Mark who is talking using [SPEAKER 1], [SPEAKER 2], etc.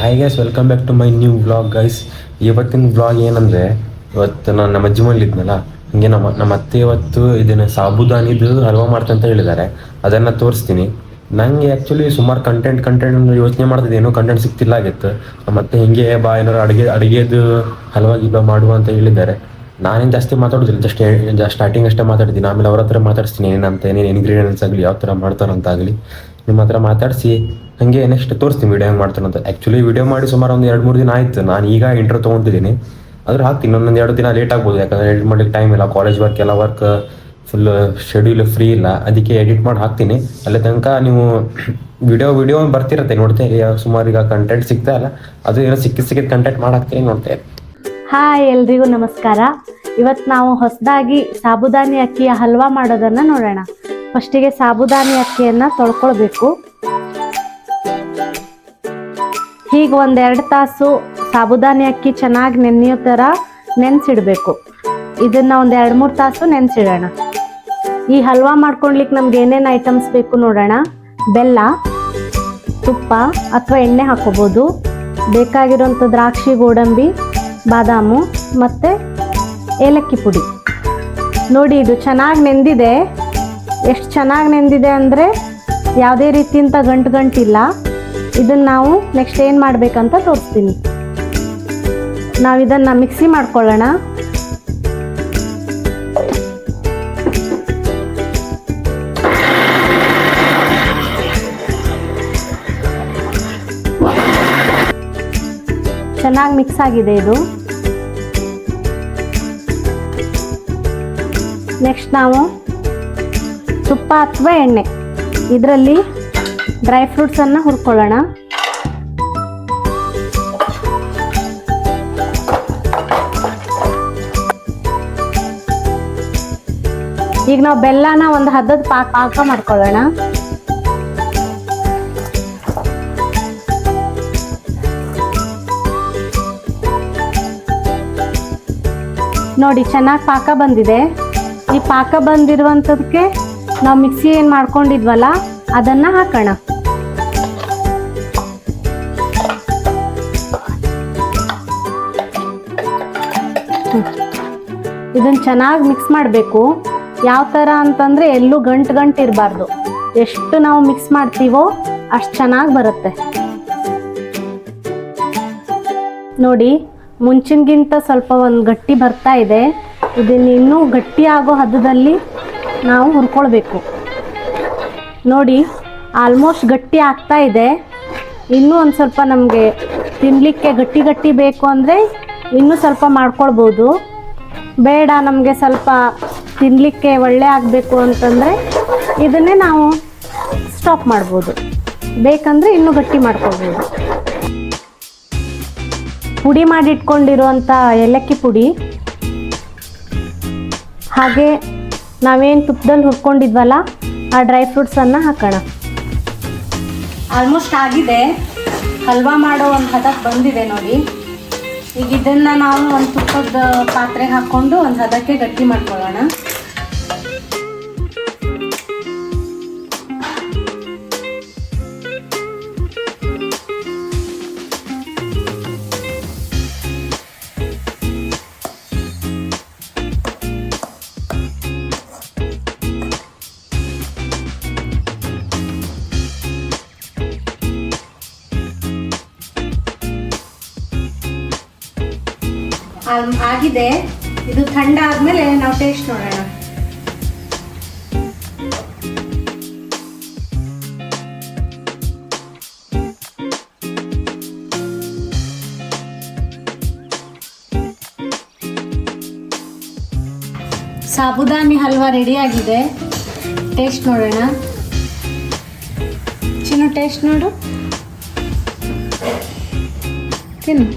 [SPEAKER 1] Hi guys, welcome back to my new vlog guys. ಇವತ್ತಿನ vlog ಏನಂದರೆ, ಇವತ್ತು ನಾನು ನಮ್ಮ ಅಜ್ಜಿ ಮನೇಲಿದ್ನಲ್ಲ, ಹಂಗೆ ನಮ್ಮ ಅತ್ತೆ ಇವತ್ತು ಇದನ್ನು ಸಾಬುದಾನಿದು ಹಲ್ವಾ ಮಾಡ್ತಂತ ಹೇಳಿದ್ದಾರೆ. ಅದನ್ನು ತೋರಿಸ್ತೀನಿ. ನನಗೆ ಆ್ಯಕ್ಚುಲಿ ಸುಮಾರು ಕಂಟೆಂಟ್ ಯೋಚನೆ ಮಾಡ್ತಿದ್ದೆ, ಏನೋ ಕಂಟೆಂಟ್ ಸಿಗ್ತಿಲ್ಲ ಆಗಿತ್ತು. ಮತ್ತು ಹಿಂಗೆ ಬಾ ಏನಾರು ಅಡುಗೆದು ಹಲ್ವಾ ಗಿಲ್ವಾ ಮಾಡುವ ಅಂತ ಹೇಳಿದ್ದಾರೆ. ನಾನೇನು ಜಾಸ್ತಿ ಮಾತಾಡೋದಿಲ್ಲ, ಜಸ್ಟ್ ಸ್ಟಾರ್ಟಿಂಗ್ ಅಷ್ಟೇ ಮಾತಾಡ್ತೀನಿ. ಆಮೇಲೆ ಅವ್ರ ಹತ್ರ ಮಾತಾಡ್ತೀನಿ, ಏನೇನು ಇಂಗ್ರೀಡಿಯೆಂಟ್ಸ್ ಆಗಲಿ, ಯಾವ ಥರ ಮಾಡ್ತಾರಂತಾಗಲಿ ನಿಮ್ಮ ಹತ್ರ ಮಾತಾಡಿಸಿ ಹಾಗೆ ನೆಕ್ಸ್ಟ್ ತೋರಿಸ್ತೀನಿ ವೀಡಿಯೋ ಹೆಂಗೆ ಮಾಡ್ತಾನಂತ. ಆ್ಯಕ್ಚುಲಿ ವೀಡಿಯೋ ಮಾಡಿ ಸುಮಾರು ಒಂದು 2-3 ದಿನ ಆಯಿತು. ನಾನು ಈಗ ಇಂಟ್ರೋ ತೊಗೊತಿದ್ದೀನಿ, ಆದ್ರೆ ಹಾಕ್ತೀನಿ. ಇನ್ನೊಂದು 2 ದಿನ ಲೇಟ್ ಆಗ್ಬೋದು, ಯಾಕಂದರೆ ಎಡಿಟ್ ಮಾಡ್ಲಿಕ್ಕೆ ಟೈಮ್ ಇಲ್ಲ. College work full schedule free ಇಲ್ಲ, ಅದಕ್ಕೆ ಎಡಿಟ್ ಮಾಡಿ ಹಾಕ್ತೀನಿ. ಅಲ್ಲೇ ತನಕ ನೀವು ವಿಡಿಯೋ ಬರ್ತಿರತ್ತೆ, ನೋಡ್ತೇವೆ. ಸುಮಾರು ಈಗ ಕಂಟೆಂಟ್ ಸಿಗ್ತಾ ಇಲ್ಲ, ಅದು ಏನೋ ಸಿಕ್ಕಿದ ಕಂಟೆಂಟ್ ಮಾಡಿ ಹಾಕ್ತೀನಿ, ನೋಡ್ತೇವೆ.
[SPEAKER 2] ಹಾಯ್, ಎಲ್ರಿಗೂ ನಮಸ್ಕಾರ. ಇವತ್ತು ನಾವು ಹೊಸದಾಗಿ ಸಾಬುದಾನಿ ಅಕ್ಕಿಯ ಹಲ್ವಾ ಮಾಡೋದನ್ನು ನೋಡೋಣ. ಫಸ್ಟಿಗೆ ಸಾಬುದಾನಿ ಅಕ್ಕಿಯನ್ನು ತೊಳ್ಕೊಳ್ಬೇಕು. ಹೀಗೆ 1-2 ತಾಸು ಸಾಬುದಾನಿ ಅಕ್ಕಿ ಚೆನ್ನಾಗಿ ನೆನೆಯೋ ಥರ ನೆನೆಸಿಡಬೇಕು. ಇದನ್ನು 1-2-3 ತಾಸು ನೆನೆಸಿಡೋಣ. ಈ ಹಲ್ವಾ ಮಾಡ್ಕೊಳ್ಲಿಕ್ಕೆ ನಮ್ಗೆ ಏನೇನು ಐಟಮ್ಸ್ ಬೇಕು ನೋಡೋಣ. ಬೆಲ್ಲ, ತುಪ್ಪ ಅಥವಾ ಎಣ್ಣೆ ಹಾಕೋಬೋದು. ಬೇಕಾಗಿರೋಂಥ ದ್ರಾಕ್ಷಿ, ಗೋಡಂಬಿ, ಬಾದಾಮು ಮತ್ತು ಏಲಕ್ಕಿ ಪುಡಿ. ನೋಡಿ, ಇದು ಚೆನ್ನಾಗಿ ನೆಂದಿದೆ. ಎಷ್ಟು ಚೆನ್ನಾಗಿ ನೆಂದಿದೆ ಅಂದರೆ ಯಾವುದೇ ರೀತಿಯಿಂದ ಗಂಟಿಲ್ಲ. ಇದನ್ನು ನಾವು ನೆಕ್ಸ್ಟ್ ಏನು ಮಾಡಬೇಕಂತ ತೋರಿಸ್ತೀನಿ. ನಾವು ಇದನ್ನು ಮಿಕ್ಸಿ ಮಾಡ್ಕೊಳ್ಳೋಣ. ಚೆನ್ನಾಗಿ ಮಿಕ್ಸ್ ಆಗಿದೆ ಇದು. ನೆಕ್ಸ್ಟ್ ನಾವು ತುಪ್ಪ ಅಥವಾ ಎಣ್ಣೆ ಇದರಲ್ಲಿ ಡ್ರೈ ಫ್ರೂಟ್ಸನ್ನು ಹುರ್ಕೊಳ್ಳೋಣ. ಈಗ ನಾವು ಬೆಲ್ಲನ ಒಂದು ಹದದ ಪಾಕ ಮಾಡ್ಕೊಳ್ಳೋಣ. ನೋಡಿ, ಚೆನ್ನಾಗಿ ಪಾಕ ಬಂದಿದೆ. ಈ ಪಾಕ ಬಂದಿರುವಂಥದಕ್ಕೆ ನಾವು ಮಿಕ್ಸಿ ಏನು ಮಾಡ್ಕೊಂಡಿದ್ವಲ್ಲ ಅದನ್ನು ಹಾಕೋಣ. ಇದನ್ನು ಚೆನ್ನಾಗಿ ಮಿಕ್ಸ್ ಮಾಡಬೇಕು. ಯಾವ ಥರ ಅಂತಂದರೆ ಎಲ್ಲೂ ಗಂಟು ಇರಬಾರ್ದು. ಎಷ್ಟು ನಾವು ಮಿಕ್ಸ್ ಮಾಡ್ತೀವೋ ಅಷ್ಟು ಚೆನ್ನಾಗಿ ಬರುತ್ತೆ. ನೋಡಿ, ಮುಂಚಿನಗಿಂತ ಸ್ವಲ್ಪ ಒಂದು ಗಟ್ಟಿ ಬರ್ತಾ ಇದೆ. ಇದನ್ನು ಇನ್ನೂ ಗಟ್ಟಿ ಆಗೋ ಹದದಲ್ಲಿ ನಾವು ಹುರ್ಕೊಳ್ಬೇಕು. ನೋಡಿ, ಆಲ್ಮೋಸ್ಟ್ ಗಟ್ಟಿ ಆಗ್ತಾ ಇದೆ. ಇನ್ನೂ ಒಂದು ಸ್ವಲ್ಪ ನಮಗೆ ತಿನ್ನಲಿಕ್ಕೆ ಗಟ್ಟಿ ಬೇಕು ಅಂದರೆ ಇನ್ನೂ ಸ್ವಲ್ಪ ಮಾಡ್ಕೊಳ್ಬೋದು. ಬೇಡ, ನಮಗೆ ಸ್ವಲ್ಪ ತಿನ್ನಲಿಕ್ಕೆ ಒಳ್ಳೆ ಆಗಬೇಕು ಅಂತಂದರೆ ಇದನ್ನೇ ನಾವು ಸ್ಟಾಪ್ ಮಾಡ್ಬೋದು. ಬೇಕಂದರೆ ಇನ್ನೂ ಗಟ್ಟಿ ಮಾಡ್ಕೊಳ್ಬೋದು. ಪುಡಿ ಮಾಡಿಟ್ಕೊಂಡಿರುವಂಥ ಏಲಕ್ಕಿ ಪುಡಿ, ಹಾಗೆ ನಾವೇನು ತುಪ್ಪದಲ್ಲಿ ಹುರ್ಕೊಂಡಿದ್ವಲ್ಲ ಆ ಡ್ರೈ ಫ್ರೂಟ್ಸನ್ನು ಹಾಕೋಣ. ಆಲ್ಮೋಸ್ಟ್ ಆಗಿದೆ. ಹಲ್ವಾ ಮಾಡೋ ಒಂದು ಹದಕ್ಕೆ ಬಂದಿದೆ ನೋಡಿ. ಈಗ ಇದನ್ನು ನಾವು ಒಂದು ತುಪ್ಪದ ಪಾತ್ರೆಗೆ ಹಾಕ್ಕೊಂಡು ಒಂದು ಹದಕ್ಕೆ ಗಟ್ಟಿ ಮಾಡ್ಕೊಳ್ಳೋಣ. ಆಗಿದೆ. ಇದು ಥಂಡ ಆದಮೇಲೆ ನಾವು ಟೇಸ್ಟ್ ನೋಡೋಣ. ಸಾಬುದಾನಿ ಹಲ್ವಾ ರೆಡಿ ಆಗಿದೆ. ಟೇಸ್ಟ್ ನೋಡೋಣ. ಚಿನ್ನು, ಟೇಸ್ಟ್ ನೋಡು, ತಿನ್ನು.